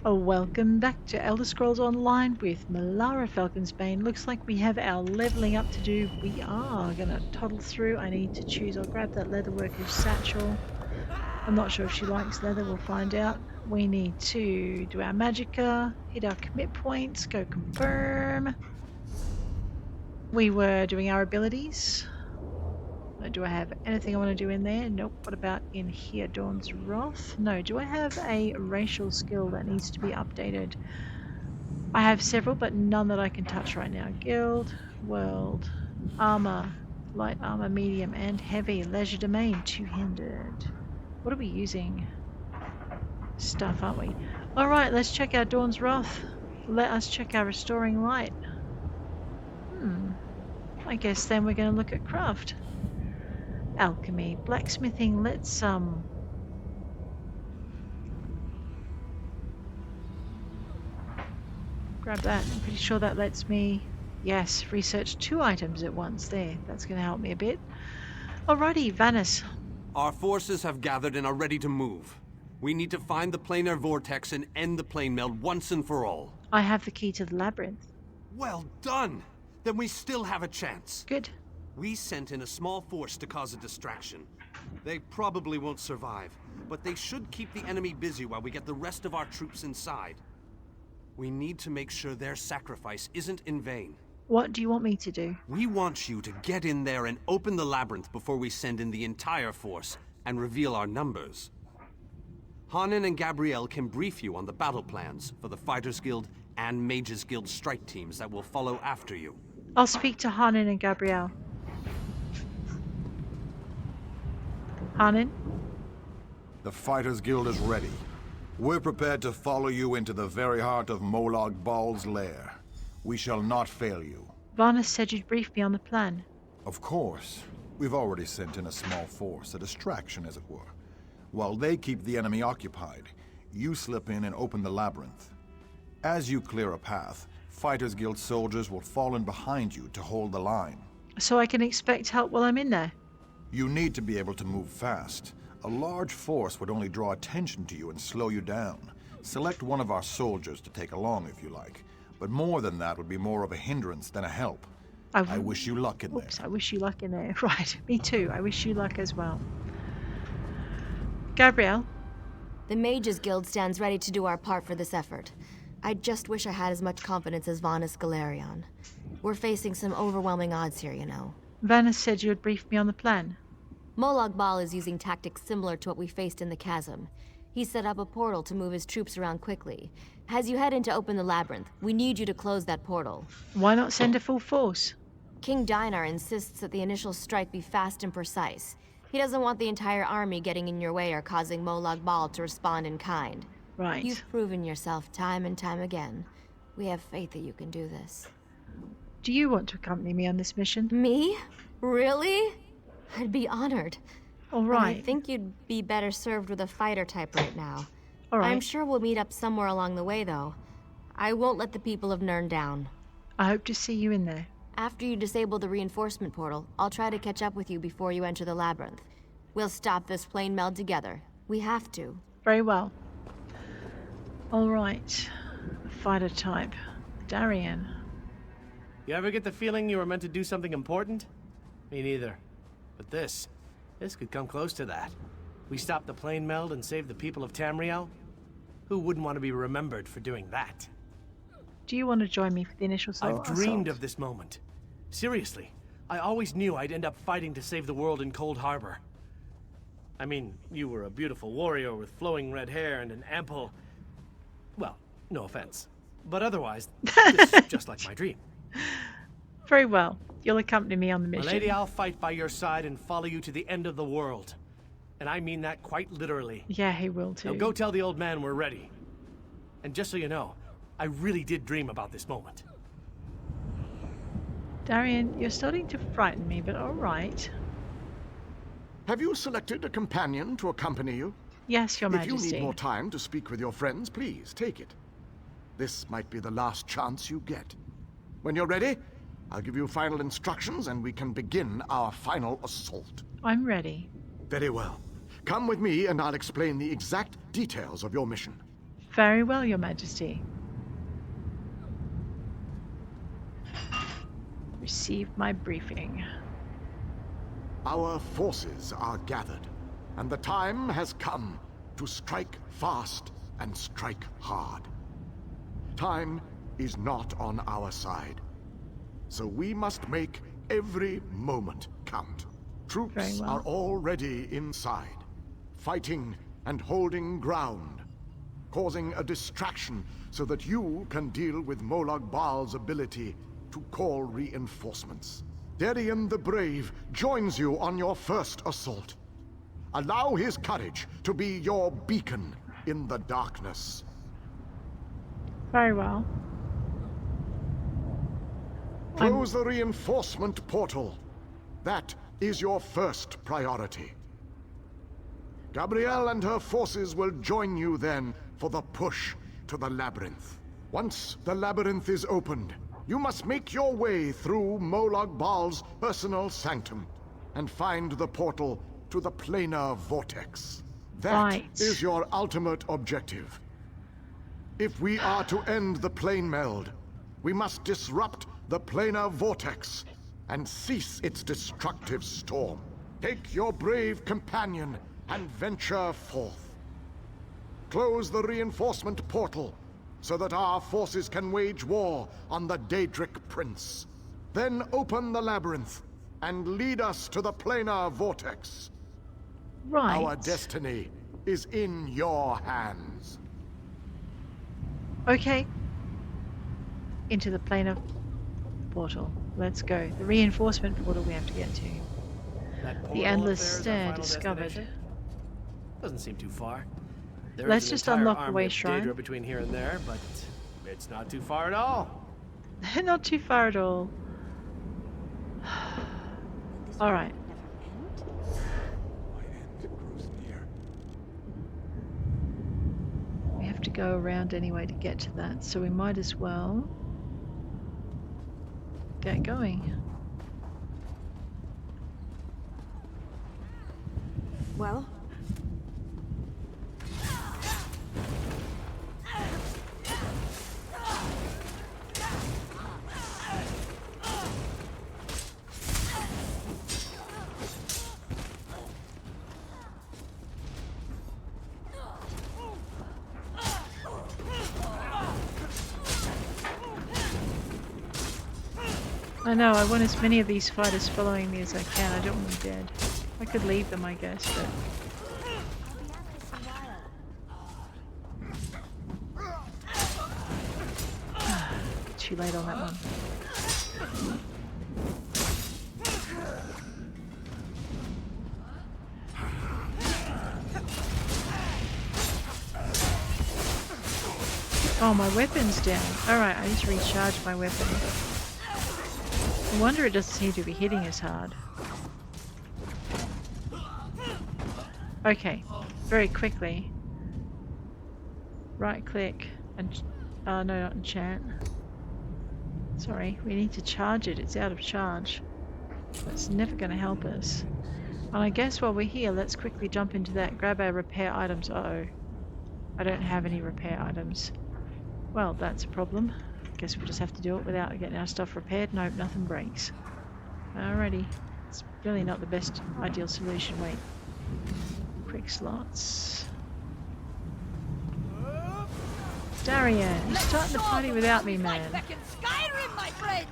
Oh, welcome back to Elder Scrolls Online with Milara Falconsbane. Looks like we have our leveling up to do. We are going to toddle through. I need to choose. I'll grab that leatherworker's satchel. I'm not sure if she likes leather. We'll find out. We need to do our magicka, hit our commit points, go confirm. We were doing our abilities. Do I have anything I want to do in there? Nope. What about in here? Dawn's Wrath? No. Do I have a racial skill that needs to be updated? I have several, but none that I can touch right now. Guild, World, Armor, Light Armor, Medium, and Heavy. Leisure Domain, two-handed. What are we using? Stuff, aren't we? Alright, let's check our Dawn's Wrath. Let us check our Restoring Light. I guess then we're going to look at craft. Alchemy, blacksmithing, let's grab that. I'm pretty sure that lets me, yes, research 2 items at once there. That's going to help me a bit. Alrighty, Vanis. Our forces have gathered and are ready to move. We need to find the planar vortex and end the plane meld once and for all. I have the key to the labyrinth. Well done! Then we still have a chance. Good. We sent in a small force to cause a distraction. They probably won't survive, but they should keep the enemy busy while we get the rest of our troops inside. We need to make sure their sacrifice isn't in vain. What do you want me to do? We want you to get in there and open the labyrinth before we send in the entire force and reveal our numbers. Hanan and Gabrielle can brief you on the battle plans for the Fighters Guild and Mages Guild strike teams that will follow after you. I'll speak to Hanan and Gabrielle. Hanan? The Fighters Guild is ready. We're prepared to follow you into the very heart of Molag Bal's lair. We shall not fail you. Varnus said you'd brief me on the plan. Of course. We've already sent in a small force, a distraction as it were. While they keep the enemy occupied, you slip in and open the labyrinth. As you clear a path, Fighters Guild soldiers will fall in behind you to hold the line. So I can expect help while I'm in there? You need to be able to move fast. A large force would only draw attention to you and slow you down. Select one of our soldiers to take along if you like, but more than that would be more of a hindrance than a help. I wish you luck in there. I wish you luck in there. Right, me too. I wish you luck as well. Gabrielle? The Mages Guild stands ready to do our part for this effort. I just wish I had as much confidence as Vanus Galerion. We're facing some overwhelming odds here, you know. Vanus said you would brief me on the plan. Molag Bal is using tactics similar to what we faced in the chasm. He set up a portal to move his troops around quickly. As you head in to open the labyrinth, we need you to close that portal. Why not send a full force? King Dinar insists that the initial strike be fast and precise. He doesn't want the entire army getting in your way or causing Molag Bal to respond in kind. Right. You've proven yourself time and time again. We have faith that you can do this. Do you want to accompany me on this mission? Me? Really? I'd be honored. All right. I think you'd be better served with a fighter type right now. All right. I'm sure we'll meet up somewhere along the way, though. I won't let the people of Nirn down. I hope to see you in there. After you disable the reinforcement portal, I'll try to catch up with you before you enter the labyrinth. We'll stop this plane meld together. We have to. Very well. All right. Fighter type. Darian. You ever get the feeling you were meant to do something important? Me neither. But this could come close to that. We stopped the plane meld and saved the people of Tamriel? Who wouldn't want to be remembered for doing that? Do you want to join me for the initial assault? I've dreamed of this moment. Seriously, I always knew I'd end up fighting to save the world in Coldharbour. I mean, you were a beautiful warrior with flowing red hair and an ample... Well, no offense. But otherwise, this is just like my dream. Very well. You'll accompany me on the mission. My lady, I'll fight by your side and follow you to the end of the world. And I mean that quite literally. Yeah, he will too. Now go tell the old man we're ready. And just so you know, I really did dream about this moment. Darian, you're starting to frighten me, but all right. Have you selected a companion to accompany you? Yes, Your Majesty. If you need more time to speak with your friends, please take it. This might be the last chance you get. When you're ready, I'll give you final instructions and we can begin our final assault. I'm ready. Very well. Come with me and I'll explain the exact details of your mission. Very well, Your Majesty. Received my briefing. Our forces are gathered, and the time has come to strike fast and strike hard. Time is not on our side, so we must make every moment count. Troops Very well. are already inside, fighting and holding ground, causing a distraction so that you can deal with Molag Bal's ability to call reinforcements. Darien the Brave joins you on your first assault. Allow his courage to be your beacon in the darkness. Very well. Close the reinforcement portal. That is your first priority. Gabrielle and her forces will join you then for the push to the Labyrinth. Once the Labyrinth is opened, you must make your way through Molag Bal's personal sanctum and find the portal to the Planar Vortex. That is your ultimate objective. If we are to end the plane meld, we must disrupt the Planar Vortex and cease its destructive storm. Take your brave companion and venture forth. Close the reinforcement portal so that our forces can wage war on the Daedric Prince. Then open the Labyrinth and lead us to the Planar Vortex. Right. Our destiny is in your hands. Okay. Into the planar portal. Let's go. The reinforcement portal we have to get to. That portal The up endless there is our stair final discovered. destination? Doesn't seem too far. There Let's is an just entire unlock the army way of shrine. Daedra between here and there, but it's not too far at all. Not too far at all. Alright. We have to go around anyway to get to that, so we might as well get going. Well? I know, I want as many of these fighters following me as I can. I don't want them dead. I could leave them, I guess, but... Too late on that one. Oh, my weapon's down. Alright, I need to recharge my weapon. No wonder it doesn't seem to be hitting as hard. Okay, very quickly. Right click and... no, not enchant. Sorry, we need to charge it. It's out of charge. That's never going to help us. And I guess while we're here, let's quickly jump into that. Grab our repair items. Uh-oh. I don't have any repair items. Well, that's a problem. Guess we'll just have to do it without getting our stuff repaired. Nope, nothing breaks. Alrighty. It's really not the best ideal solution. Wait. Quick slots. Darien, you're starting the party without me, man. Back in Skyrim, my friends!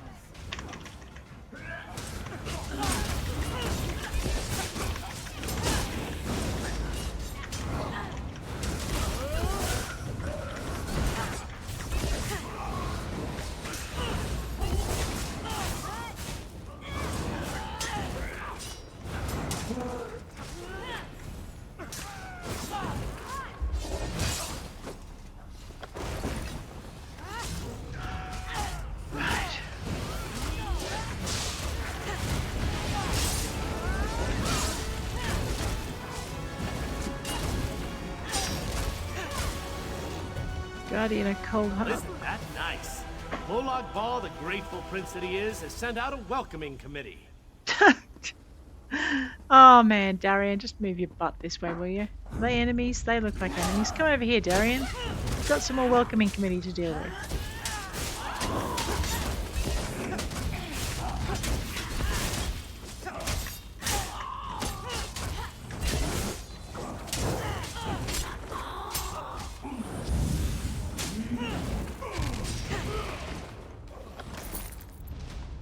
Guardian of Coldharbour. Isn't that nice? Molag Bal, the grateful prince that he is, has sent out a welcoming committee. Oh man, Darian, just move your butt this way, will you? Are they enemies? They look like enemies. Come over here, Darian. We've got some more welcoming committee to deal with.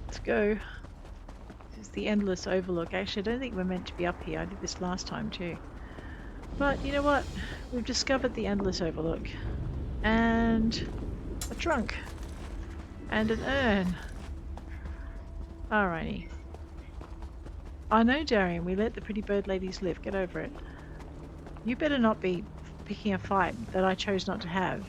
Let's go. This is the Endless Overlook. Actually, I don't think we're meant to be up here. I did this last time too. But you know what? We've discovered the Endless Overlook. And a trunk. And an urn. Alrighty. I know, Darian, we let the pretty bird ladies live. Get over it. You better not be picking a fight that I chose not to have.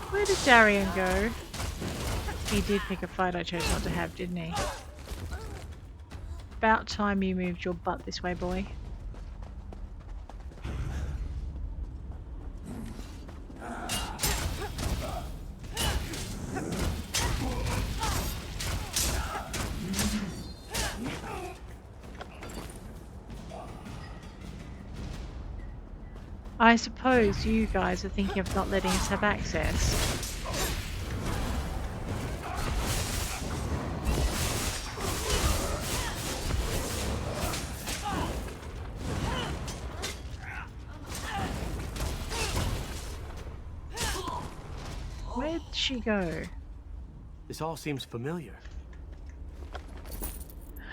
Where did Darian go? He did pick a fight I chose not to have, didn't he? About time you moved your butt this way, boy. I suppose you guys are thinking of not letting us have access. Where'd she go? This all seems familiar.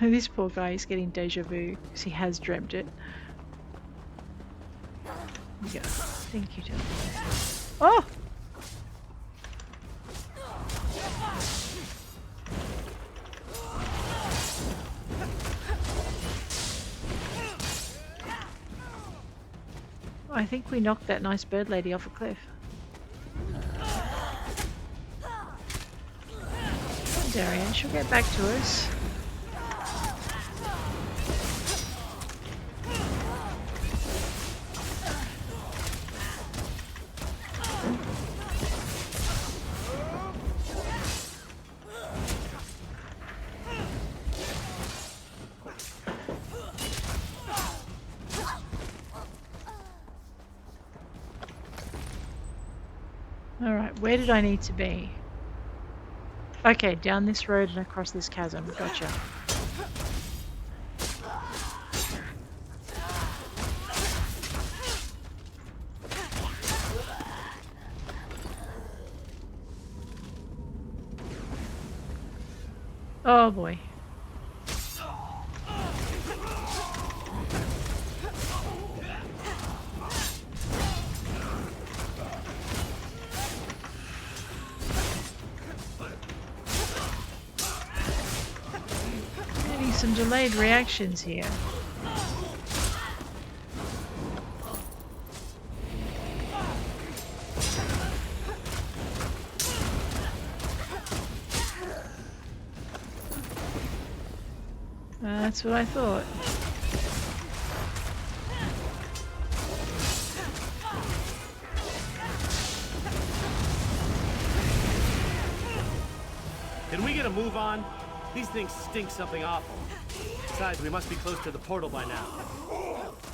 This poor guy is getting deja vu because he has dreamt it. Yeah, thank you, Jill. Oh! I think we knocked that nice bird lady off a cliff. Darian, she'll get back to us. Alright, where did I need to be? Okay, down this road and across this chasm. Gotcha. Oh boy. Getting some delayed reactions here. That's what I thought. Can we get a move on? These things stink something awful. Besides, we must be close to the portal by now.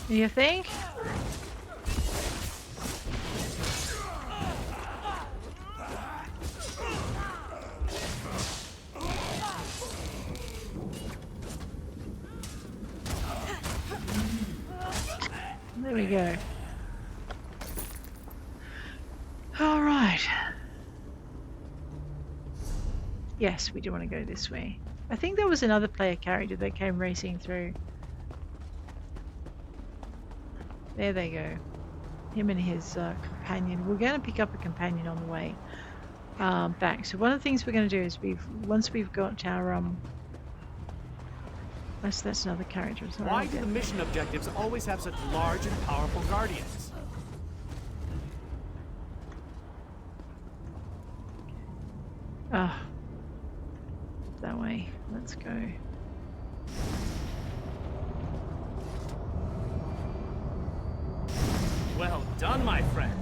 You think? There we go. All right. Yes, we do want to go this way. I think there was another player character that came racing through. There they go. Him and his companion. We're going to pick up a companion on the way back. So one of the things we're going to do is once we've got our that's another character. Why do the mission objectives always have such large and powerful guardians? Let's go. Well done, my friend.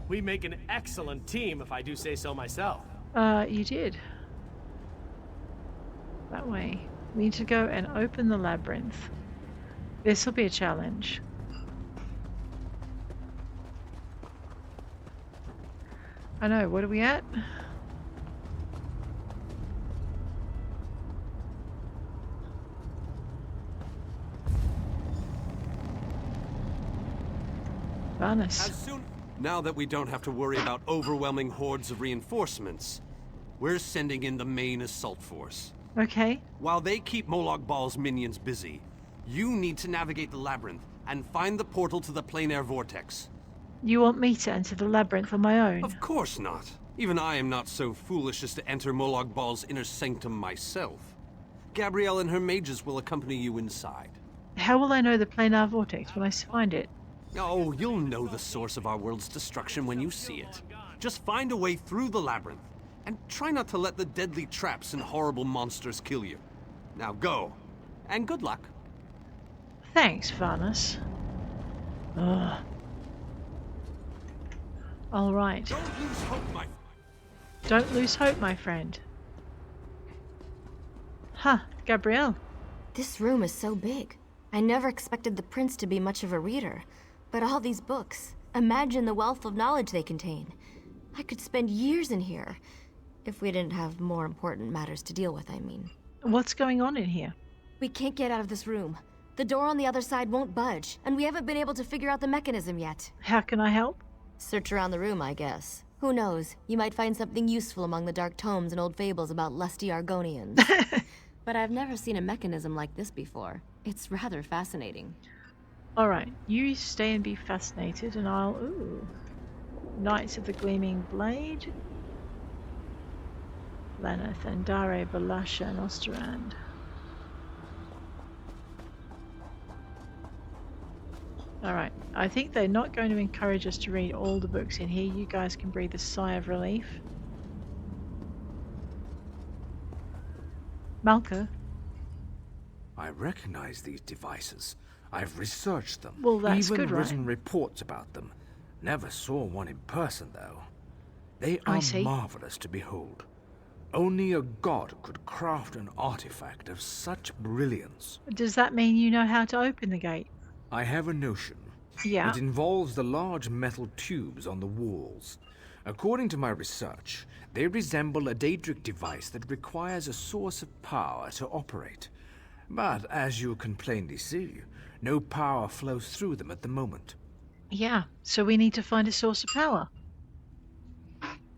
We make an excellent team, if I do say so myself. You did. That way. We need to go and open the labyrinth. This will be a challenge. I know, what are we at? Varnus. Now that we don't have to worry about overwhelming hordes of reinforcements, we're sending in the main assault force. Okay. While they keep Molag Bal's minions busy, you need to navigate the labyrinth and find the portal to the Planar Vortex. You want me to enter the labyrinth on my own? Of course not. Even I am not so foolish as to enter Molag Bal's inner sanctum myself. Gabrielle and her mages will accompany you inside. How will I know the Planar Vortex when I find it? Oh, you'll know the source of our world's destruction when you see it. Just find a way through the labyrinth, and try not to let the deadly traps and horrible monsters kill you. Now go, and good luck. Thanks, Varnus. Ugh. All right. Don't lose hope, my friend. Huh, Gabrielle. This room is so big. I never expected the prince to be much of a reader. But all these books, imagine the wealth of knowledge they contain. I could spend years in here. If we didn't have more important matters to deal with, I mean. What's going on in here? We can't get out of this room. The door on the other side won't budge, and we haven't been able to figure out the mechanism yet. How can I help? Search around the room, I guess. Who knows? You might find something useful among the dark tomes and old fables about lusty Argonians. But I've never seen a mechanism like this before. It's rather fascinating. Alright, you stay and be fascinated, and I'll... Ooh. Knights of the Gleaming Blade. Lanath, Andare, Balasha, and Osterand. Alright, I think they're not going to encourage us to read all the books in here. You guys can breathe a sigh of relief. Malka? I recognize these devices. I've researched them. Well, that's even good, right? written reports about them. Never saw one in person, though. They I are see. marvelous to behold. Only a god could craft an artifact of such brilliance. Does that mean you know how to open the gate? I have a notion. Yeah. It involves the large metal tubes on the walls. According to my research, they resemble a Daedric device that requires a source of power to operate. But as you can plainly see, no power flows through them at the moment. Yeah, so we need to find a source of power.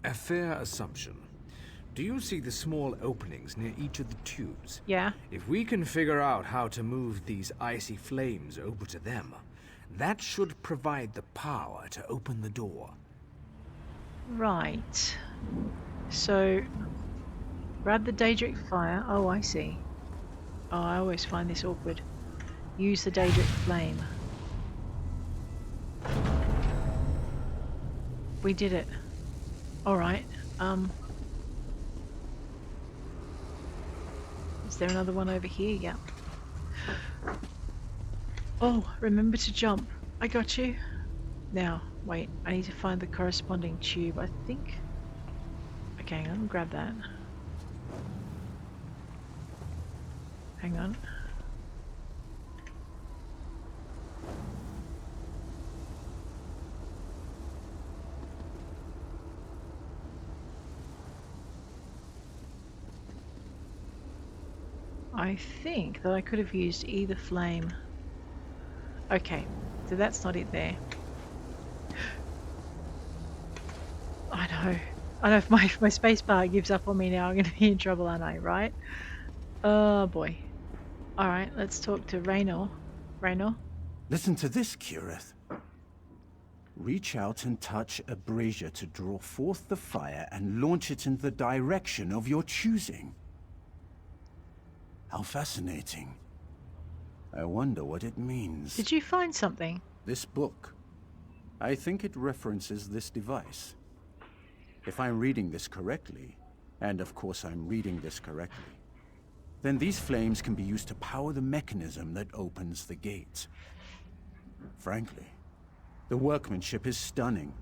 A fair assumption. Do you see the small openings near each of the tubes? Yeah. If we can figure out how to move these icy flames over to them, that should provide the power to open the door. Right. So, grab the Daedric fire. Oh, I see. Oh, I always find this awkward. Use the Daedric flame. We did it. Alright. Is there another one over here? Yeah. Oh, remember to jump. I got you. Now, wait. I need to find the corresponding tube, I think. Okay, I'm gonna grab that. Hang on. I think that I could have used either flame. Okay, so that's not it there. I know. I know if my spacebar gives up on me now, I'm going to be in trouble, aren't I, right? Oh boy. Alright, let's talk to Raynor. Raynor? Listen to this, Cureth. Reach out and touch a brazier to draw forth the fire and launch it in the direction of your choosing. How fascinating. I wonder what it means. Did you find something? This book. I think it references this device. If I'm reading this correctly, and of course I'm reading this correctly, then these flames can be used to power the mechanism that opens the gate. Frankly, the workmanship is stunning.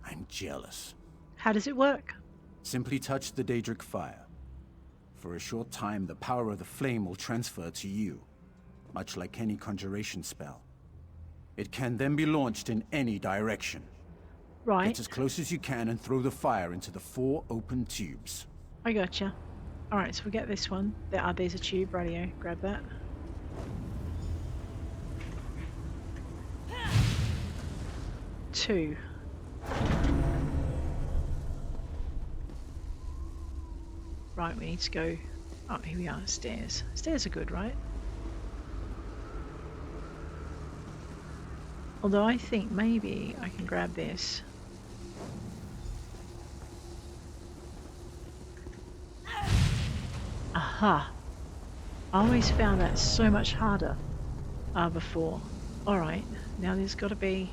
I'm jealous. How does it work? Simply touch the Daedric fire. For a short time, the power of the flame will transfer to you, much like any conjuration spell. It can then be launched in any direction. Right. Get as close as you can and throw the fire into the 4 open tubes. I gotcha. Alright, so we get this one. There's a tube, radio. Grab that. Two. Right, we need to go... Oh, here we are, stairs. Stairs are good, right? Although I think maybe I can grab this. Aha! I always found that so much harder before. Alright, now there's got to be...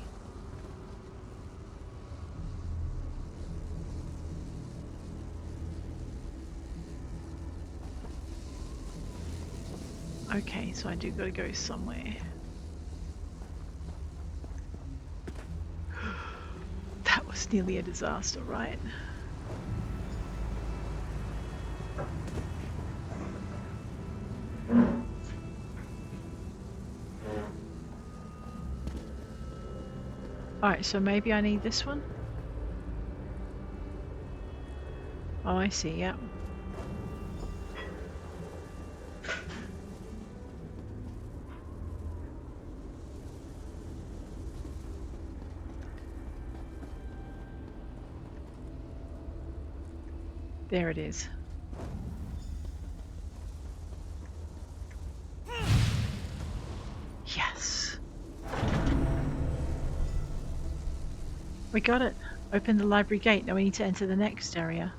Okay, so I do got to go somewhere. That was nearly a disaster, right? Alright, so maybe I need this one? Oh, I see, yeah. There it is. Yes. We got it. Open the library gate. Now we need to enter the next area.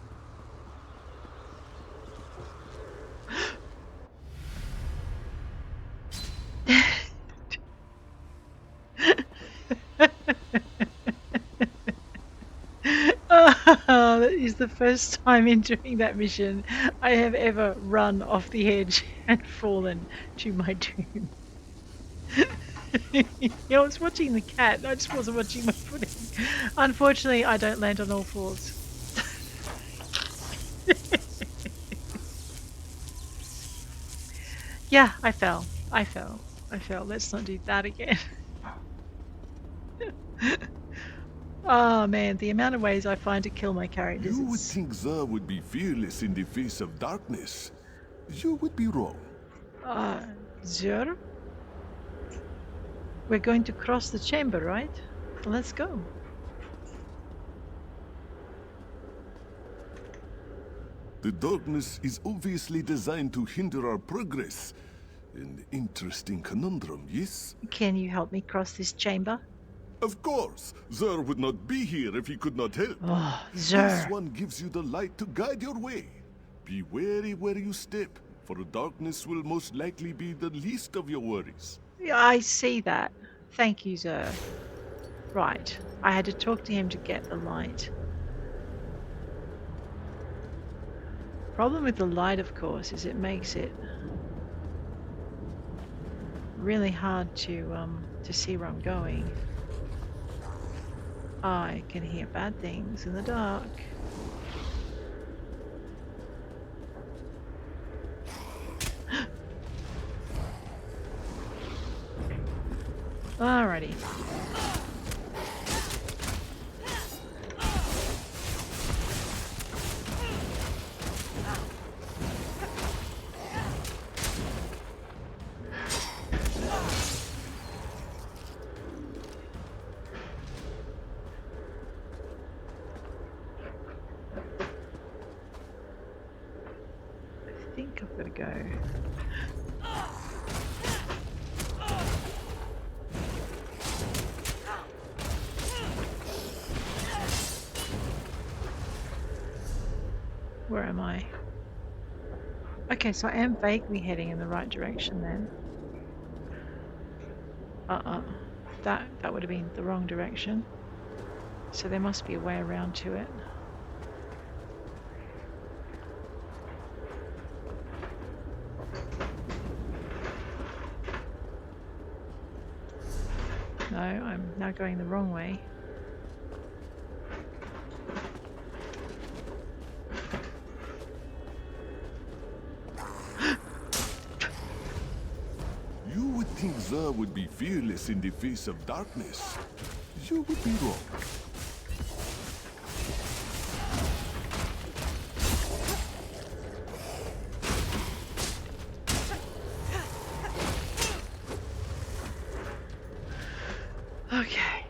That is the first time in doing that mission I have ever run off the edge and fallen to my doom. I was watching the cat, I just wasn't watching my footing. Unfortunately, I don't land on all fours. Yeah, I fell. Let's not do that again. Oh man, the amount of ways I find to kill my characters. You would think Zer would be fearless in the face of darkness. You would be wrong. Zer? We're going to cross the chamber, right? Let's go. The darkness is obviously designed to hinder our progress. An interesting conundrum, yes? Can you help me cross this chamber? Of course! Zer would not be here if he could not help. Oh, Zer. This one gives you the light to guide your way. Be wary where you step, for the darkness will most likely be the least of your worries. Yeah, I see that. Thank you, Zer. Right. I had to talk to him to get the light. Problem with the light, of course, is it makes it really hard to see where I'm going. I can hear bad things in the dark. Alrighty. I think I've got to go. Where am I? Okay, so I am vaguely heading in the right direction then. That would have been the wrong direction. So there must be a way around to it. No, I'm now going the wrong way. You would think Zer would be fearless in the face of darkness. You would be wrong. Okay.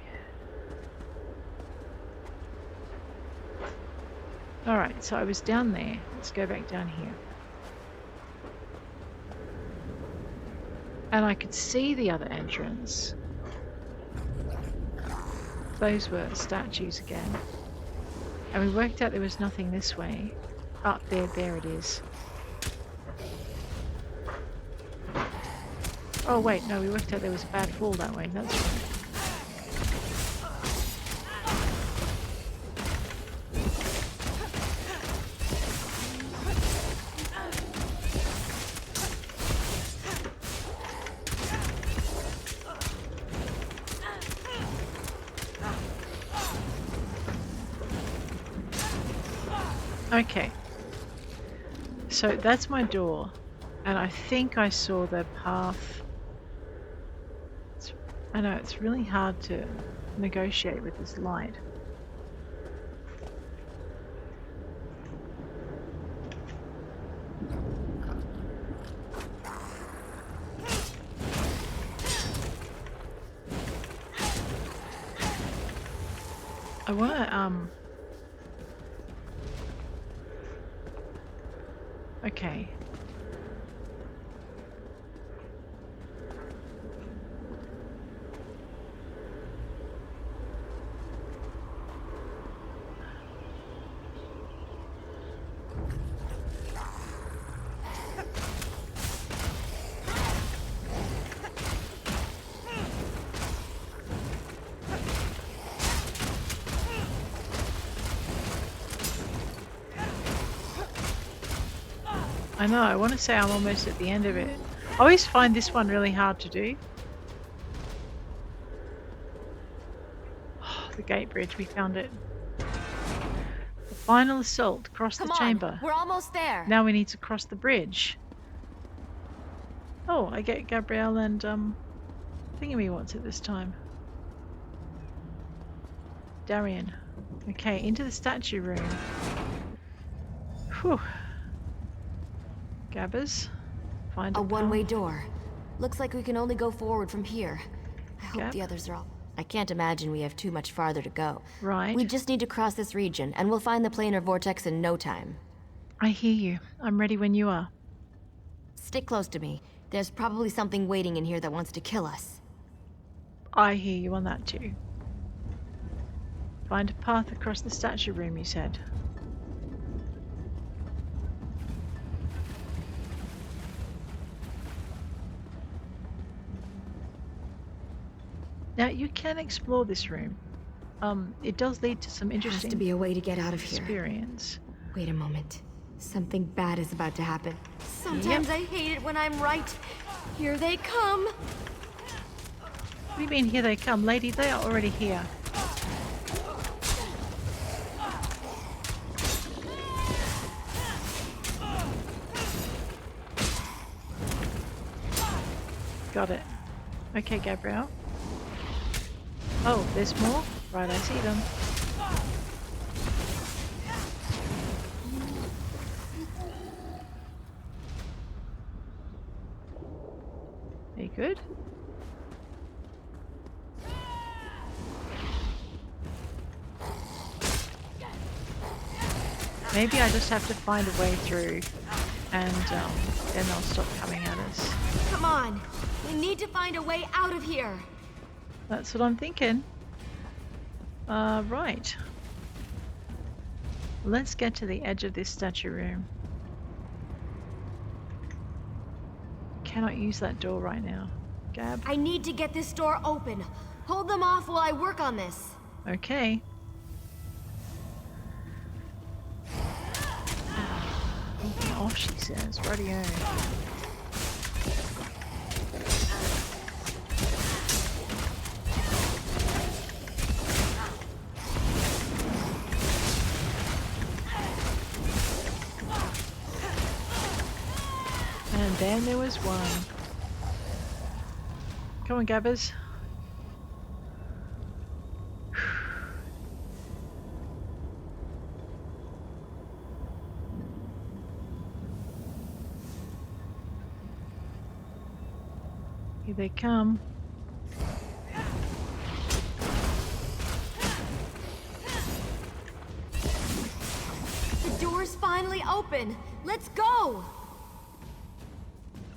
Alright, so I was down there. Let's go back down here. And I could see the other entrance. Those were statues again. And we worked out there was nothing this way. Up there it is. Oh wait, no, we worked out there was a bad fall that way. That's right. Okay, so that's my door, and I think I saw the path. I know it's really hard to negotiate with this light. I want to okay. I know, I want to say I'm almost at the end of it. I always find this one really hard to do. Oh, the gate bridge, we found it. The final assault, cross the chamber. We're almost there. Now we need to cross the bridge. Oh, I get Gabrielle and Thingamy wants it this time. Darian. Okay, into the statue room. Whew. Gabbers, find a one-way door. Looks like we can only go forward from here. I hope Gab? the others are all... I can't imagine we have too much farther to go. Right. We just need to cross this region, and we'll find the planar vortex in no time. I hear you. I'm ready when you are. Stick close to me. There's probably something waiting in here that wants to kill us. I hear you on that too. Find a path across the statue room, you said. Now, you can explore this room. It does lead to some interesting... Has to be a way to get out of here. Experience. Wait a moment. Something bad is about to happen. Sometimes I hate it when I'm right. Here they come. What do you mean, here they come? Lady, they are already here. Got it. Okay, Gabrielle. Oh, there's more? Right, I see them. Are you good? Maybe I just have to find a way through and then they'll stop coming at us. Come on! We need to find a way out of here! That's what I'm thinking. Right. Let's get to the edge of this statue room. Cannot use that door right now. Gab? I need to get this door open. Hold them off while I work on this. Okay. Hold them off, she says. Radio. then there was one. Come on, Gabbers. Here they come. The door's finally open. Let's go!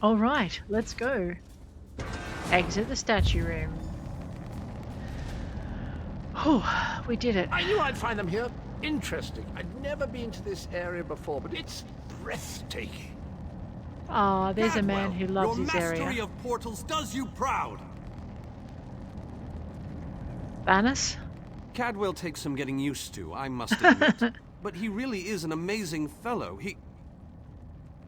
All right, let's go. Exit the statue room. Whew, we did it. I knew I'd find them here interesting. I'd never been to this area before, but it's breathtaking. Ah, there's a man who loves your his mastery area. of portals does you proud. Bannis? Cadwell takes some getting used to, I must admit. But he really is an amazing fellow.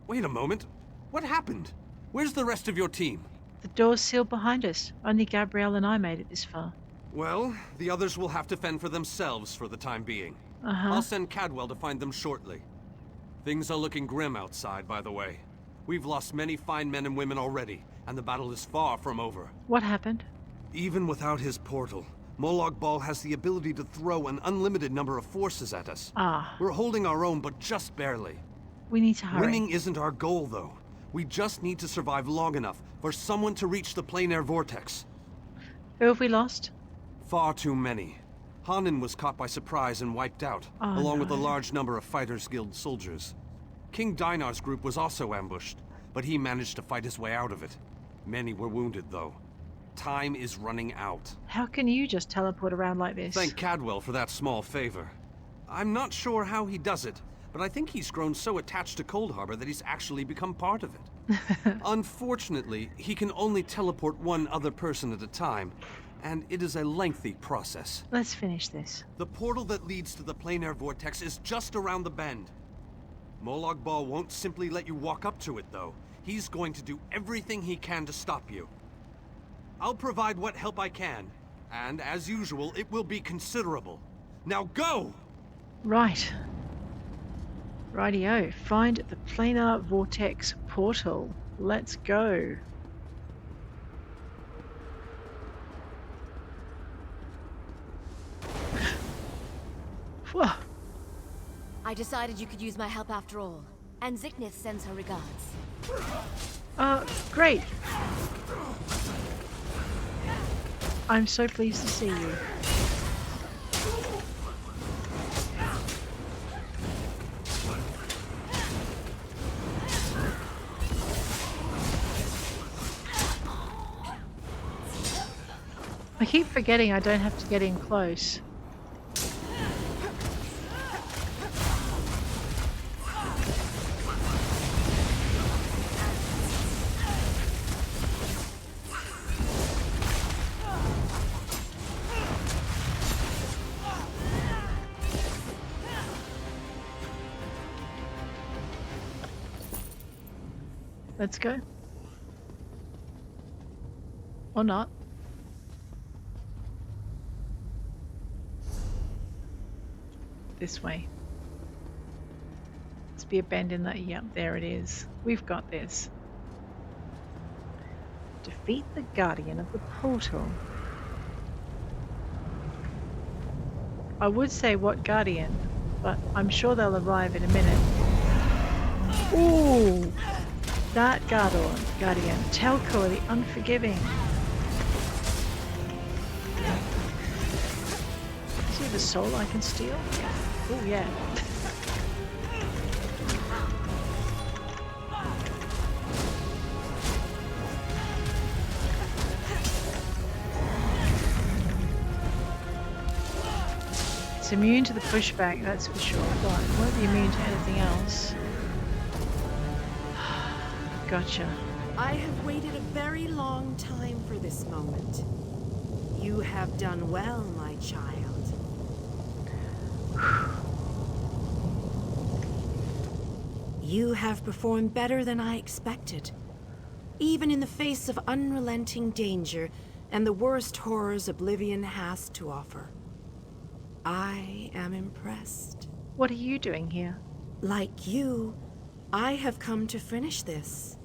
Wait a moment. What happened? Where's the rest of your team? The door's sealed behind us. Only Gabrielle and I made it this far. Well, the others will have to fend for themselves for the time being. I'll send Cadwell to find them shortly. Things are looking grim outside, by the way. We've lost many fine men and women already, and the battle is far from over. What happened? Even without his portal, Molag Bal has the ability to throw an unlimited number of forces at us. We're holding our own, but just barely. We need to hurry. Winning isn't our goal, though. We just need to survive long enough for someone to reach the Planar Vortex. Who have we lost? Far too many. Hanan was caught by surprise and wiped out, along with a large number of Fighters Guild soldiers. King Dinar's group was also ambushed, but he managed to fight his way out of it. Many were wounded, though. Time is running out. How can you just teleport around like this? Thank Cadwell for that small favor. I'm not sure how he does it, but I think he's grown so attached to Coldharbour that he's actually become part of it. Unfortunately, he can only teleport one other person at a time, and it is a lengthy process. Let's finish this. The portal that leads to the Planar Vortex is just around the bend. Molag Bal won't simply let you walk up to it, though. He's going to do everything he can to stop you. I'll provide what help I can, and as usual, it will be considerable. Now go! Right. Rightio. Find the Planar Vortex portal. Let's go. Whoa. I decided you could use my help after all. And Ziknith sends her regards. Great. I'm so pleased to see you. I keep forgetting I don't have to get in close. Let's go. Or not. This way. Must be a bend in that. Yep, there it is. We've got this. Defeat the Guardian of the Portal. I would say what Guardian, but I'm sure they'll arrive in a minute. Ooh! That Guardian. Telcor, the Unforgiving. See the soul I can steal? Oh yeah. It's immune to the pushback, that's for sure, but it won't be immune to anything else. Gotcha. I have waited a very long time for this moment. You have done well, my child. You have performed better than I expected. Even in the face of unrelenting danger and the worst horrors Oblivion has to offer. I am impressed. What are you doing here? Like you, I have come to finish this.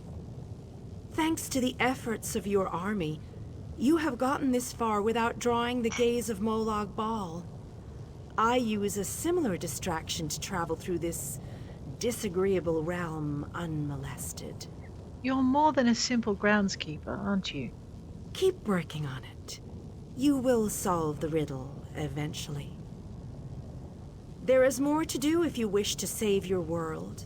Thanks to the efforts of your army, you have gotten this far without drawing the gaze of Molag Bal. I use a similar distraction to travel through this disagreeable realm unmolested. You're more than a simple groundskeeper, aren't you? Keep working on it. You will solve the riddle eventually. There is more to do if you wish to save your world.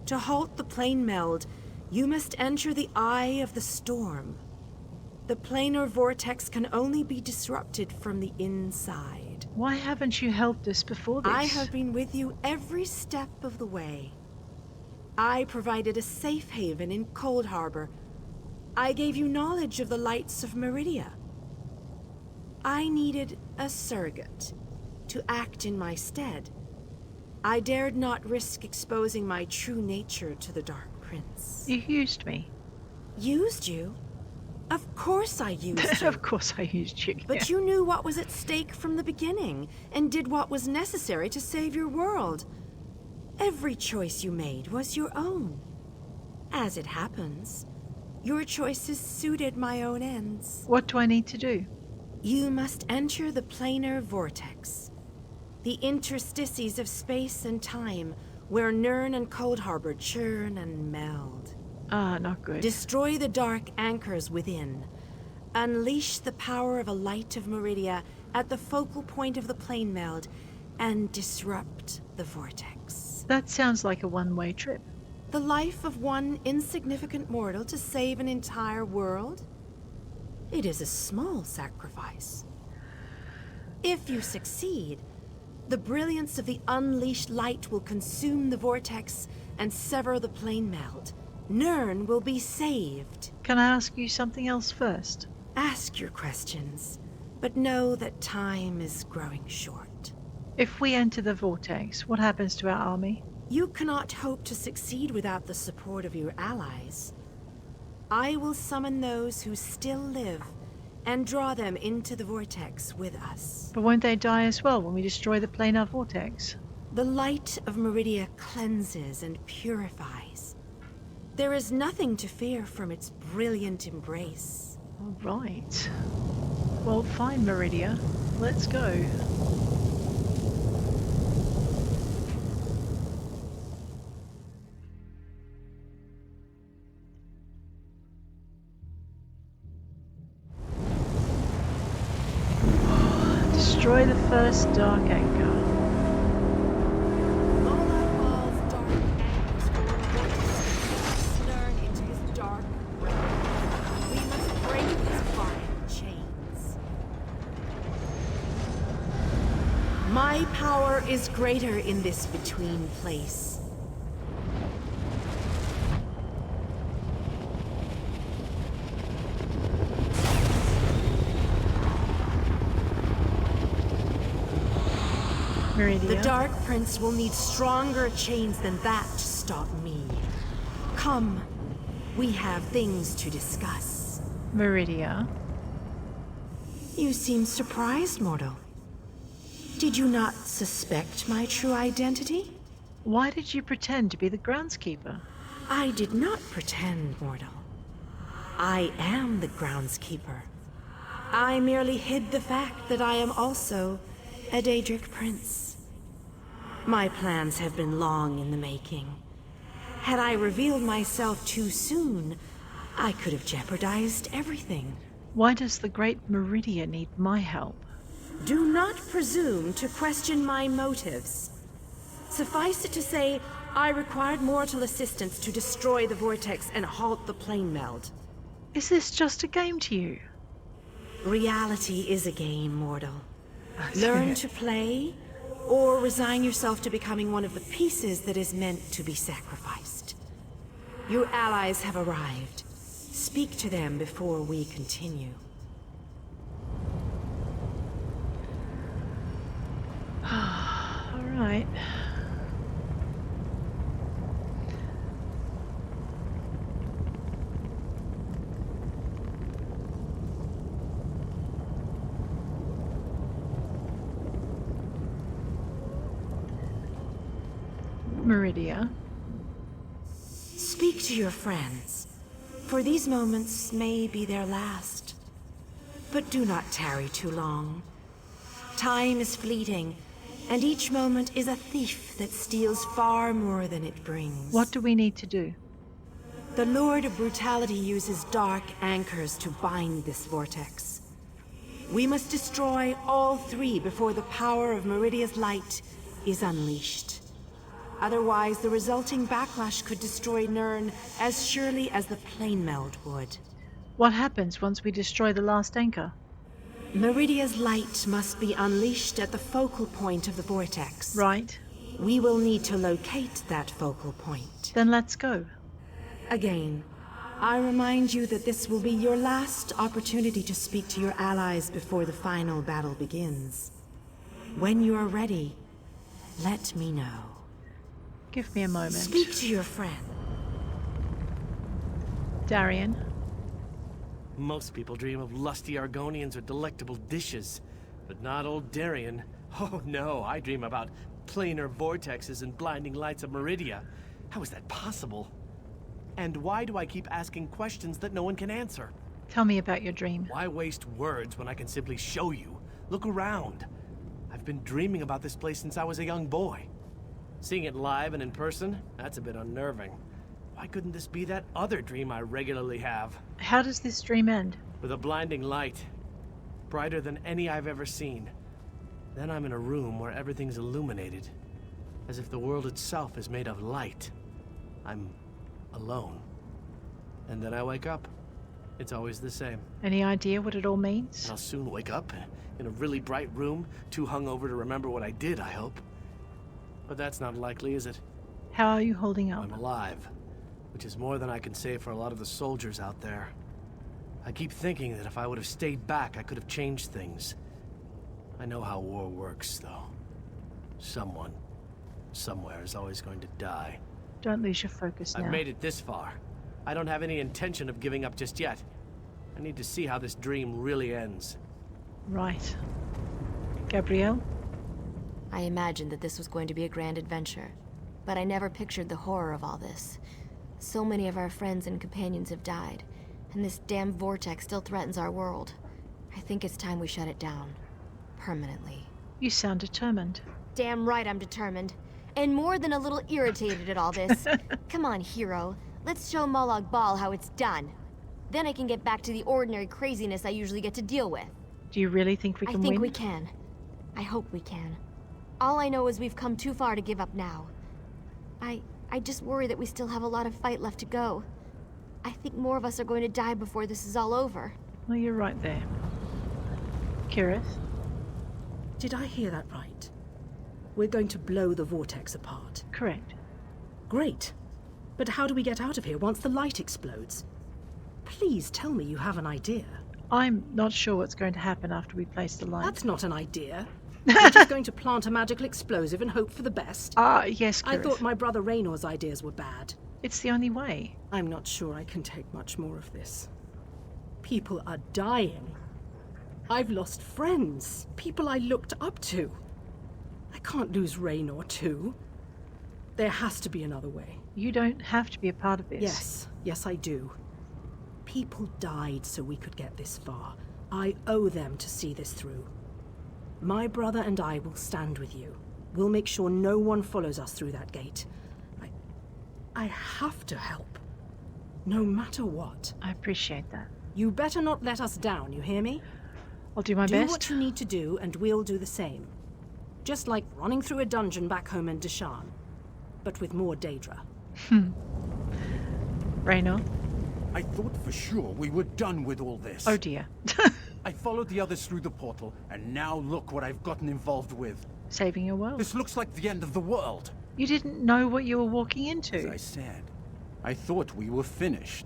To halt the plane meld, you must enter the eye of the storm. The planar vortex can only be disrupted from the inside. Why haven't you helped us before this? I have been with you every step of the way. I provided a safe haven in Coldharbour. I gave you knowledge of the lights of Meridia. I needed a surrogate to act in my stead. I dared not risk exposing my true nature to the Dark Prince. You used me. Used you? Of course I used you. Of course I used you. But you knew what was at stake from the beginning, and did what was necessary to save your world. Every choice you made was your own. As it happens, your choices suited my own ends. What do I need to do? You must enter the planar vortex, the interstices of space and time, where Nirn and Coldharbour churn and meld. Ah, not good. Destroy the dark anchors within. Unleash the power of a light of Meridia at the focal point of the plane meld, and disrupt the vortex. That sounds like a one-way trip. The life of one insignificant mortal to save an entire world? It is a small sacrifice. If you succeed, the brilliance of the unleashed light will consume the vortex and sever the plane meld. Nirn will be saved. Can I ask you something else first? Ask your questions, but know that time is growing short. If we enter the vortex, what happens to our army? You cannot hope to succeed without the support of your allies. I will summon those who still live and draw them into the vortex with us. But won't they die as well when we destroy the planar vortex? The light of Meridia cleanses and purifies. There is nothing to fear from its brilliant embrace. All right. Well, fine, Meridia. Let's go. Destroy the first dark anchor. Molag Bal's dark anchors form a vortex that Nirn into his dark realm. We must break his vile chains. My power is greater in this between place. Meridia. The Dark Prince will need stronger chains than that to stop me. Come, we have things to discuss. Meridia. You seem surprised, mortal. Did you not suspect my true identity? Why did you pretend to be the groundskeeper? I did not pretend, mortal. I am the groundskeeper. I merely hid the fact that I am also a Daedric prince. My plans have been long in the making. Had I revealed myself too soon, I could have jeopardized everything. Why does the great Meridia need my help? Do not presume to question my motives. Suffice it to say, I required mortal assistance to destroy the vortex and halt the plane meld. Is this just a game to you? Reality is a game, mortal. Learn to play, or resign yourself to becoming one of the pieces that is meant to be sacrificed. Your allies have arrived. Speak to them before we continue. All right. Meridia. Speak to your friends. For these moments may be their last. But do not tarry too long. Time is fleeting, and each moment is a thief that steals far more than it brings. What do we need to do? The Lord of Brutality uses dark anchors to bind this vortex. We must destroy all three before the power of Meridia's light is unleashed. Otherwise, the resulting backlash could destroy Nirn as surely as the plane meld would. What happens once we destroy the last anchor? Meridia's light must be unleashed at the focal point of the vortex. Right. We will need to locate that focal point. Then let's go. Again, I remind you that this will be your last opportunity to speak to your allies before the final battle begins. When you are ready, let me know. Give me a moment. Speak to your friend. Darian. Most people dream of lusty Argonians or delectable dishes, but not old Darian. Oh no, I dream about planar vortexes and blinding lights of Meridia. How is that possible? And why do I keep asking questions that no one can answer? Tell me about your dream. Why waste words when I can simply show you? Look around. I've been dreaming about this place since I was a young boy. Seeing it live and in person, that's a bit unnerving. Why couldn't this be that other dream I regularly have? How does this dream end? With a blinding light. Brighter than any I've ever seen. Then I'm in a room where everything's illuminated. As if the world itself is made of light. I'm alone. And then I wake up. It's always the same. Any idea what it all means? I'll soon wake up in a really bright room, too hungover to remember what I did, I hope. But that's not likely, is it? How are you holding up? I'm alive, which is more than I can say for a lot of the soldiers out there. I keep thinking that if I would have stayed back, I could have changed things. I know how war works, though. Someone, somewhere is always going to die. Don't lose your focus now. I've made it this far. I don't have any intention of giving up just yet. I need to see how this dream really ends. Right. Gabrielle? I imagined that this was going to be a grand adventure, but I never pictured the horror of all this. So many of our friends and companions have died, and this damn vortex still threatens our world. I think it's time we shut it down. Permanently. You sound determined. Damn right I'm determined. And more than a little irritated at all this. Come on, hero. Let's show Molag Bal how it's done. Then I can get back to the ordinary craziness I usually get to deal with. Do you really think we can win? I think we can. I hope we can. All I know is we've come too far to give up now. I just worry that we still have a lot of fight left to go. I think more of us are going to die before this is all over. Well, you're right there. Kirith? Did I hear that right? We're going to blow the vortex apart. Correct. Great. But how do we get out of here once the light explodes? Please tell me you have an idea. I'm not sure what's going to happen after we place the light. That's not an idea. We're just going to plant a magical explosive and hope for the best. Yes, Kirith. I thought my brother Raynor's ideas were bad. It's the only way. I'm not sure I can take much more of this. People are dying. I've lost friends, people I looked up to. I can't lose Raynor too. There has to be another way. You don't have to be a part of this. Yes, I do. People died so we could get this far. I owe them to see this through. My brother and I will stand with you. We'll make sure no one follows us through that gate. I have to help. No matter what. I appreciate that. You better not let us down, you hear me? I'll do my best. Do what you need to do, and we'll do the same. Just like running through a dungeon back home in Deshan, but with more Daedra. Raynor? I thought for sure we were done with all this. Oh dear. I followed the others through the portal, and now look what I've gotten involved with. Saving your world. This looks like the end of the world. You didn't know what you were walking into. As I said, I thought we were finished.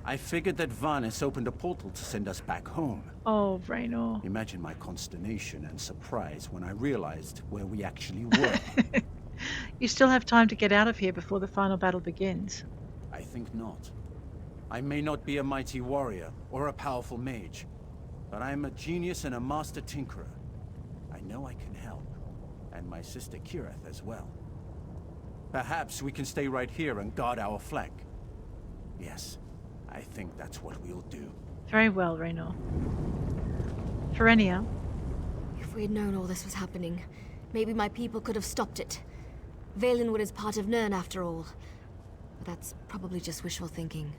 I figured that Varnis opened a portal to send us back home. Oh, Raynor. Imagine my consternation and surprise when I realized where we actually were. You still have time to get out of here before the final battle begins. I think not. I may not be a mighty warrior or a powerful mage, but I am a genius and a master tinkerer. I know I can help, and my sister Kirith as well. Perhaps we can stay right here and guard our flank. Yes, I think that's what we'll do. Very well, Raynor. Ferenia, If we had known all this was happening, maybe my people could have stopped it. Valenwood is part of Nirn after all. But that's probably just wishful thinking.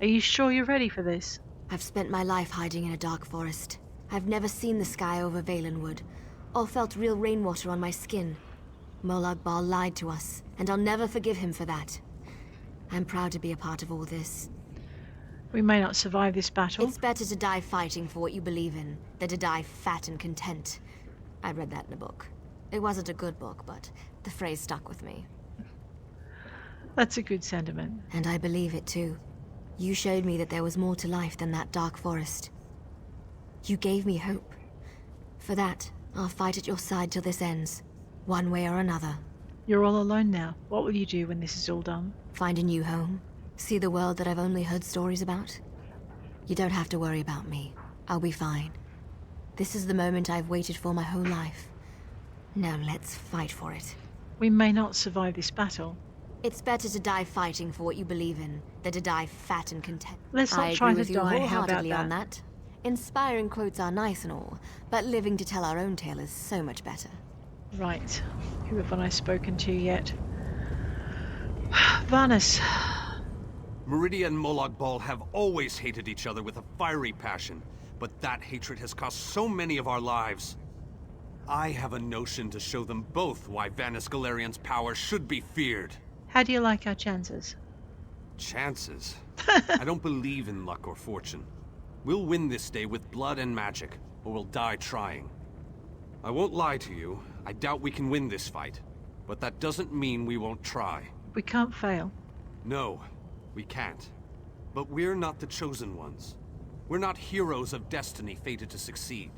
are you sure you're ready for this? I've spent my life hiding in a dark forest. I've never seen the sky over Valenwood, or felt real rainwater on my skin. Molag Bal lied to us, and I'll never forgive him for that. I'm proud to be a part of all this. We may not survive this battle. It's better to die fighting for what you believe in, than to die fat and content. I read that in a book. It wasn't a good book, but the phrase stuck with me. That's a good sentiment. And I believe it too. You showed me that there was more to life than that dark forest. You gave me hope. For that, I'll fight at your side till this ends, one way or another. You're all alone now. What will you do when this is all done? Find a new home. See the world that I've only heard stories about. You don't have to worry about me. I'll be fine. This is the moment I've waited for my whole life. Now let's fight for it. We may not survive this battle. It's better to die fighting for what you believe in, than to die fat and content. Let's not I try agree to with you die. How about wholeheartedly on that? that. Inspiring quotes are nice and all, but living to tell our own tale is so much better. Right. Who haven't I spoken to yet? Varnus. Meridia and Molag Bal have always hated each other with a fiery passion, but that hatred has cost so many of our lives. I have a notion to show them both why Vanus Galarian's power should be feared. How do you like our chances? Chances? I don't believe in luck or fortune. We'll win this day with blood and magic, or we'll die trying. I won't lie to you, I doubt we can win this fight. But that doesn't mean we won't try. We can't fail. No, we can't. But we're not the chosen ones. We're not heroes of destiny fated to succeed.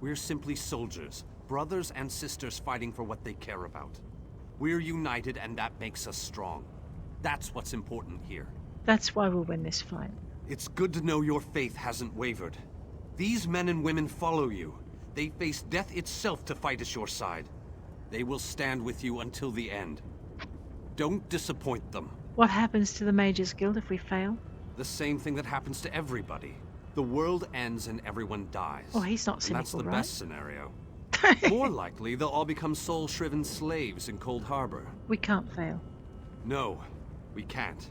We're simply soldiers, brothers and sisters fighting for what they care about. We're united and that makes us strong. That's what's important here. That's why we'll win this fight. It's good to know your faith hasn't wavered. These men and women follow you. They face death itself to fight at your side. They will stand with you until the end. Don't disappoint them. What happens to the Mages Guild if we fail? The same thing that happens to everybody. The world ends and everyone dies. Oh, he's not And cynical, that's the right? best scenario. More likely, they'll all become soul-shriven slaves in Coldharbour. We can't fail. No, we can't.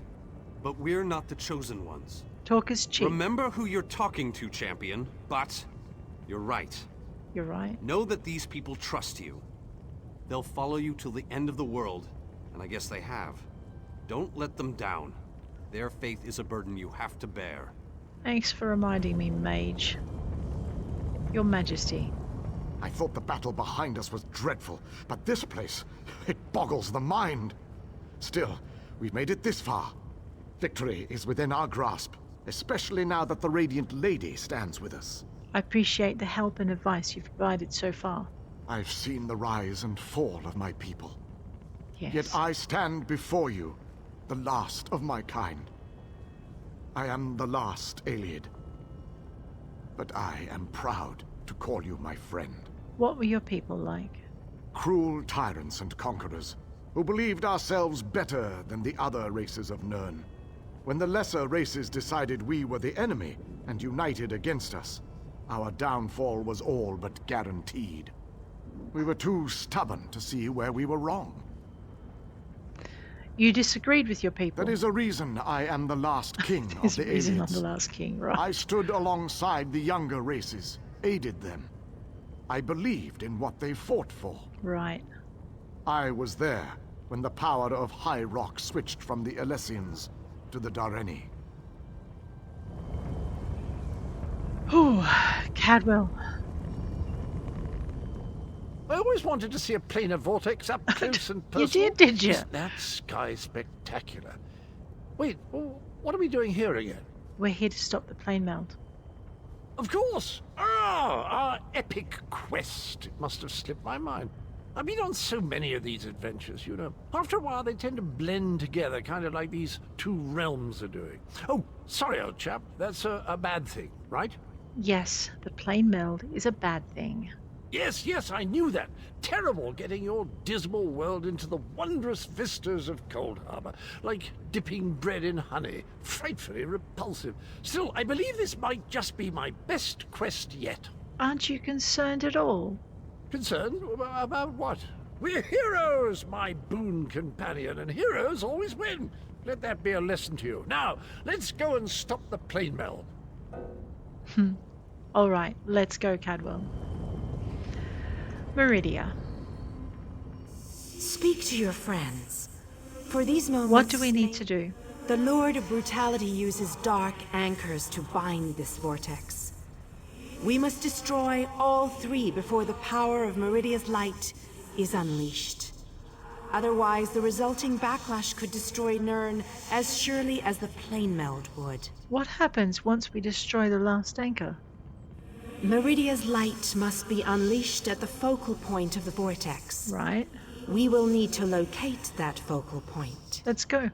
But we're not the chosen ones. Talk is cheap. Remember who you're talking to, champion. But you're right. You're right. Know that these people trust you. They'll follow you till the end of the world, and I guess they have. Don't let them down. Their faith is a burden you have to bear. Thanks for reminding me, Mage. Your Majesty. I thought the battle behind us was dreadful, but this place, it boggles the mind. Still, we've made it this far. Victory is within our grasp, especially now that the Radiant Lady stands with us. I appreciate the help and advice you've provided so far. I've seen the rise and fall of my people. Yes. Yet I stand before you, the last of my kind. I am the last Ayleid. But I am proud to call you my friend. What were your people like? Cruel tyrants and conquerors, who believed ourselves better than the other races of Nirn. When the lesser races decided we were the enemy and united against us, our downfall was all but guaranteed. We were too stubborn to see where we were wrong. You disagreed with your people. That is a reason I am the last king of There's the a reason I'm Ayleids. the last king, right? I stood alongside the younger races, aided them. I believed in what they fought for. Right. I was there when the power of High Rock switched from the Alessians to the Dareni. Oh, Cadwell. I always wanted to see a planar vortex up close and You personal. did you? Isn't that sky spectacular? Wait, what are we doing here again? We're here to stop the plane melt. Of course! Ah, our epic quest. It must have slipped my mind. I've been on so many of these adventures, you know. After a while, they tend to blend together, kind of like these two realms are doing. Oh, sorry, old chap. That's a bad thing, right? Yes, the plane meld is a bad thing. Yes, yes, I knew that. Terrible getting your dismal world into the wondrous vistas of Coldharbour, like dipping bread in honey. Frightfully repulsive. Still, I believe this might just be my best quest yet. Aren't you concerned at all? Concerned? About what? We're heroes, my boon companion, and heroes always win. Let that be a lesson to you. Now, let's go and stop the plane bell. All right, let's go, Cadwell. Meridia. Speak to your friends. For these moments... What do we need to do? The Lord of Brutality uses dark anchors to bind this vortex. We must destroy all three before the power of Meridia's light is unleashed. Otherwise, the resulting backlash could destroy Nirn as surely as the plane meld would. What happens once we destroy the last anchor? Meridia's light must be unleashed at the focal point of the vortex. Right. We will need to locate that focal point. Let's go.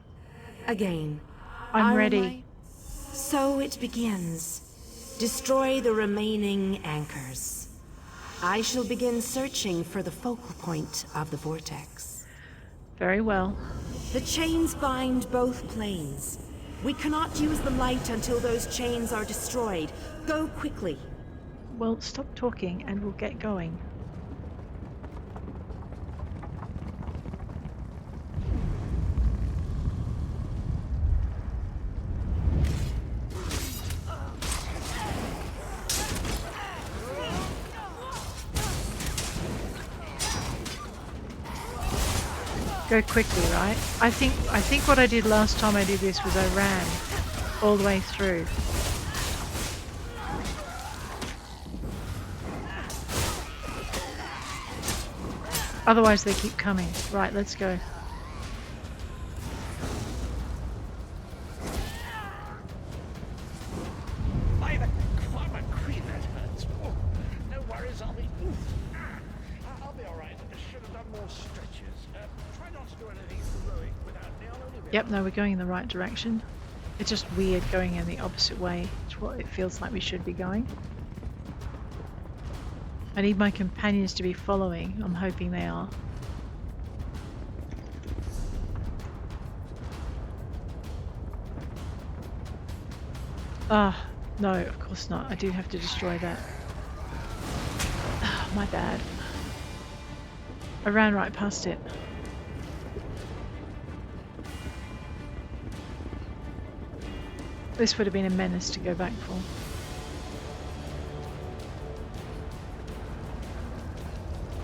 Again. I'm ready. So it begins. Destroy the remaining anchors. I shall begin searching for the focal point of the vortex. Very well. The chains bind both planes. We cannot use the light until those chains are destroyed. Go quickly. Well, stop talking and we'll get going. Go quickly, right? I think what I did last time I did this was I ran all the way through. Otherwise they keep coming. Right, let's go. By the karma queen, that hurts. Oh, no worries, I'll be alright. I should have done more stretches. Try not to do anything heroic without me. I'll only be... Yep, no, we're going in the right direction. It's just weird going in the opposite way. It's what it feels like we should be going. I need my companions to be following. I'm hoping they are. Ah, no, of course not. I do have to destroy that. Ah, my bad. I ran right past it. This would have been a menace to go back for.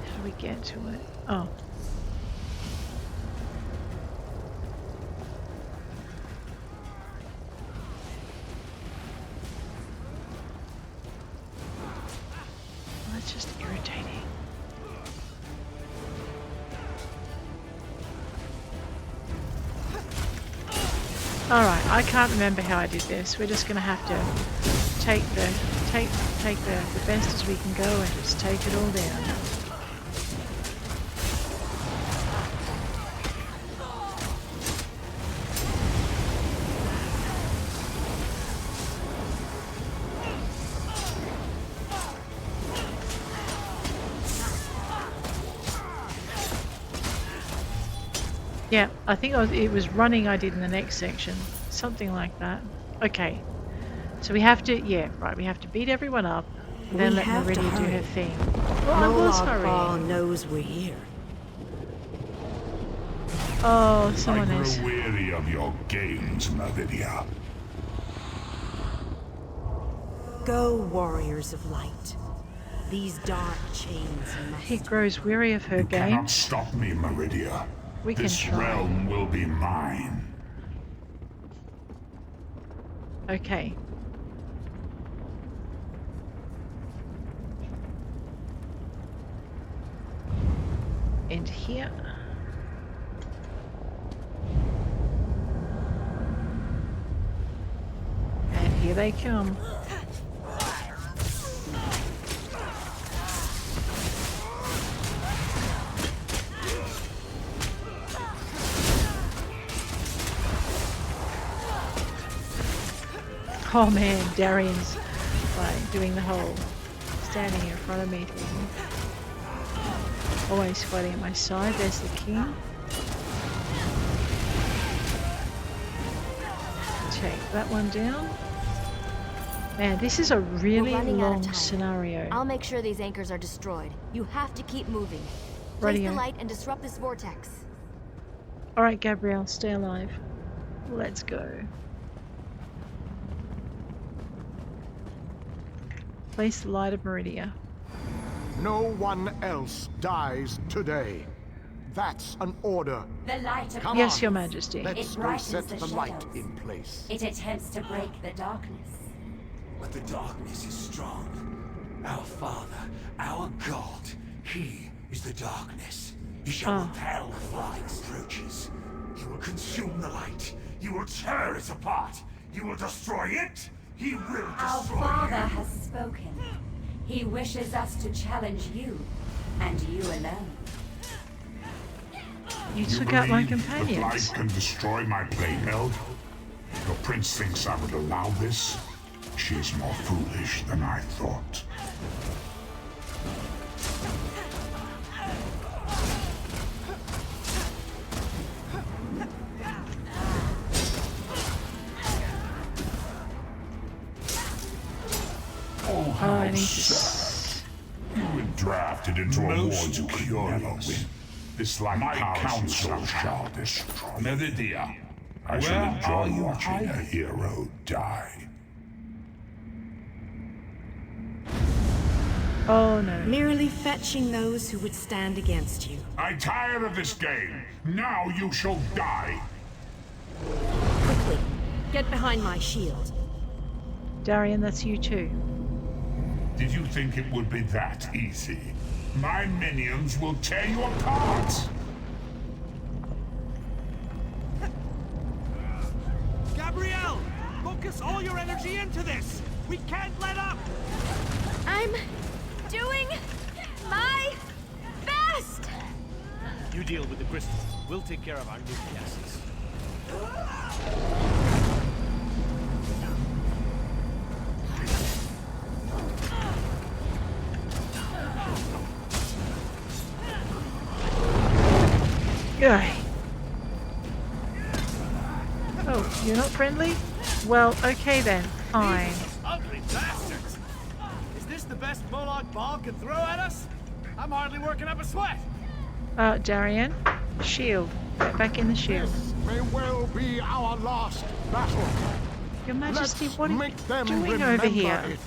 How do we get to it? Oh. That's just irritating. Alright, I can't remember how I did this. We're just gonna have to take the best as we can go and just take it all down. Yeah, I think it was running I did in the next section. Something like that. Okay. So we have to, yeah, right, we have to beat everyone up, and then let Meridia do her thing. Well, I was Molag Bal hurrying. knows we're here. Oh, someone I is. grow weary of your games, Meridia. Go, warriors of light. These dark chains must... He grows weary of her You cannot games. stop me, Meridia. We can This try. realm will be mine. Okay. And here. And here they come. Oh man, Darian's like doing the whole standing in front of me thing. Always fighting at my side. There's the king. Take that one down. Man, this is a really long scenario. I'll make sure these anchors are destroyed. You have to keep moving. Place the light and disrupt this vortex. Alright, Gabrielle, stay alive. Let's go. Place the light of Meridia. No one else dies today. That's an order. The light of Yes, Your Majesty. Let's go set the light in place. It attempts to break the darkness. But the darkness is strong. Our Father, our God, He is the darkness. He shall repel the flying approaches. He will consume the light. He will tear it apart. He will destroy it. He will destroy Our Father has spoken. He wishes us to challenge you, and you alone. You took out my The companions. light can destroy my plane held. Your prince thinks I would allow this. She is more foolish than I thought. Oh, how sad. You were drafted into a war you could never win. This light my council shall destroy Meridia. I shall enjoy watching a hero die. Oh no. Merely fetching those who would stand against you. I'm tired of this game. Now you shall die. Quickly, get behind my shield. Darian, that's you too. Did you think it would be that easy? My minions will tear you apart! Gabrielle! Focus all your energy into this! We can't let up! I'm doing my best! You deal with the crystals. We'll take care of our nucleases. Guy. Oh, you're not friendly? Well, okay then. Fine. Ugly bastards! Is this the best Molag Bal can throw at us? I'm hardly working up a sweat! Darian, shield. Get back in the shield. This may well be our last battle. Your Majesty, what are you Make them doing remember over here? it.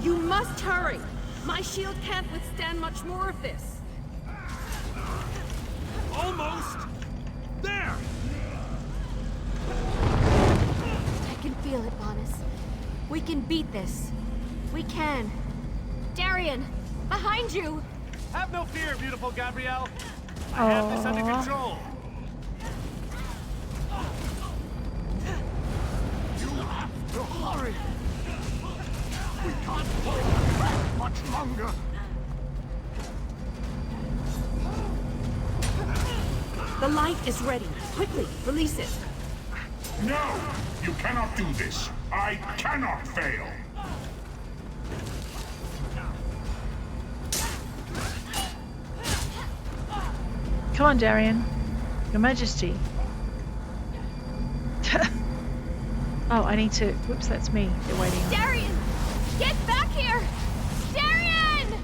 You must hurry! My shield can't withstand much more of this. Almost! There! I can feel it, Bonus. We can beat this. We can. Darian, behind you! Have no fear, beautiful Gabrielle. I have this under control. You have to hurry. We can't hold them back much longer. The light is ready. Quickly, release it. No! You cannot do this. I cannot fail. Come on, Darian. Your Majesty. Oh, I need to... Whoops, that's me. They're waiting on. Darian! Get back here! Darian!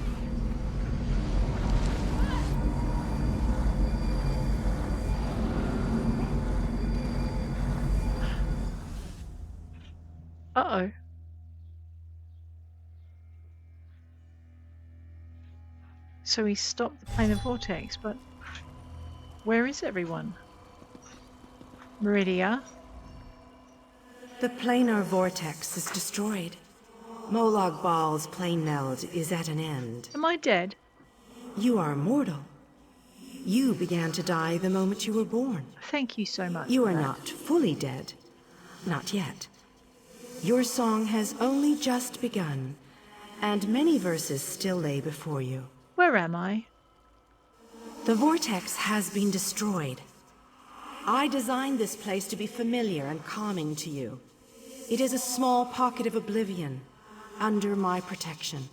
Uh-oh. So he stopped the plane of Vortex, but where is everyone? Meridia? The planar vortex is destroyed. Molag Bal's plane meld is at an end. Am I dead? You are mortal. You began to die the moment you were born. Thank you so much. You for are that. not fully dead. Not yet. Your song has only just begun, and many verses still lay before you. Where am I? The vortex has been destroyed. I designed this place to be familiar and calming to you. It is a small pocket of oblivion, under my protection.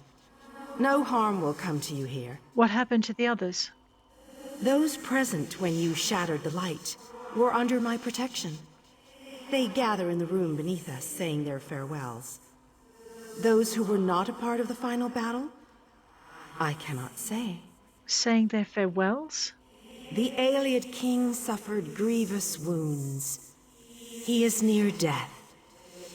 No harm will come to you here. What happened to the others? Those present when you shattered the light were under my protection. They gather in the room beneath us, saying their farewells. Those who were not a part of the final battle? I cannot say. Saying their farewells? The Ayleid king suffered grievous wounds. He is near death,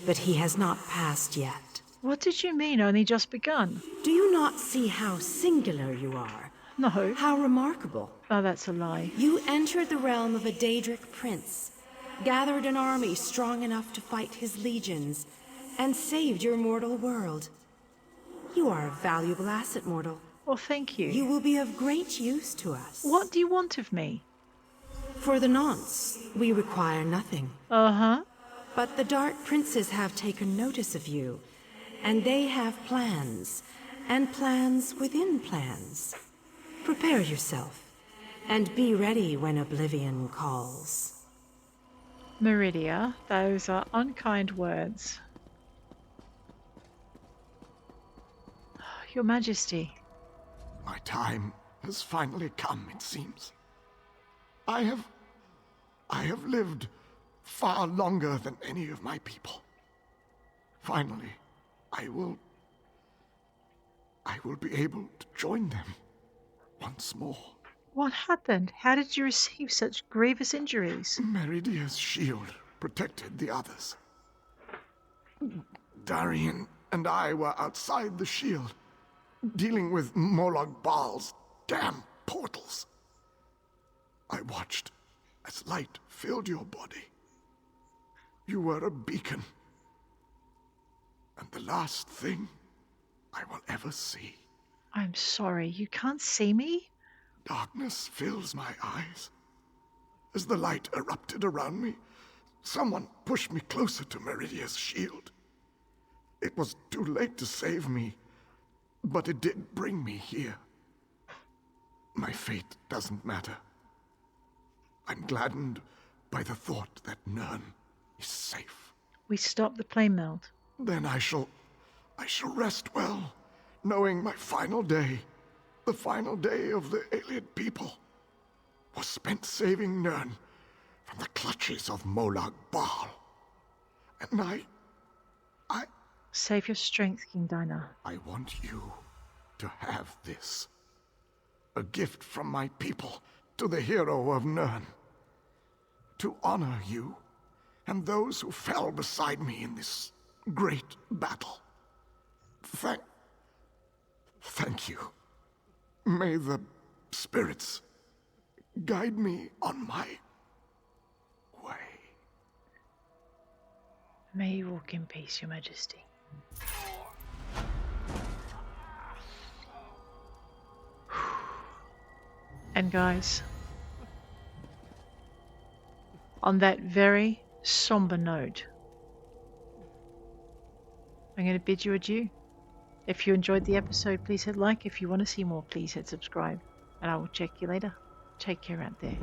but he has not passed yet. What did you mean, only just begun? Do you not see how singular you are? No. How remarkable. Oh, that's a lie. You entered the realm of a Daedric prince, gathered an army strong enough to fight his legions, and saved your mortal world. You are a valuable asset, mortal. Well, thank you. You will be of great use to us. What do you want of me? For the nonce, we require nothing. Uh-huh. But the Dark Princes have taken notice of you, and they have plans, and plans within plans. Prepare yourself, and be ready when Oblivion calls. Meridia, those are unkind words. Your Majesty. My time has finally come, it seems. I have lived far longer than any of my people. Finally, I will be able to join them once more. What happened? How did you receive such grievous injuries? Meridia's shield protected the others. Darian and I were outside the shield, dealing with Molag Bal's damn portals. I watched as light filled your body. You were a beacon, and the last thing I will ever see. I'm sorry, you can't see me? Darkness fills my eyes. As the light erupted around me, someone pushed me closer to Meridia's shield. It was too late to save me, but it did bring me here. My fate doesn't matter. I'm gladdened by the thought that Nirn is safe. We stopped the plane melt. Then I shall rest well, knowing my final day, the final day of the Ayleid people, was spent saving Nirn from the clutches of Molag Bal. And I... Save your strength, King Dinar. I want you to have this. A gift from my people to the hero of Nirn. To honor you and those who fell beside me in this great battle. Thank you. May the spirits guide me on my way. May you walk in peace, Your Majesty. And guys, on that very somber note, I'm going to bid you adieu. If you enjoyed the episode, please hit like. If you want to see more, please hit subscribe. And I will check you later. Take care out there.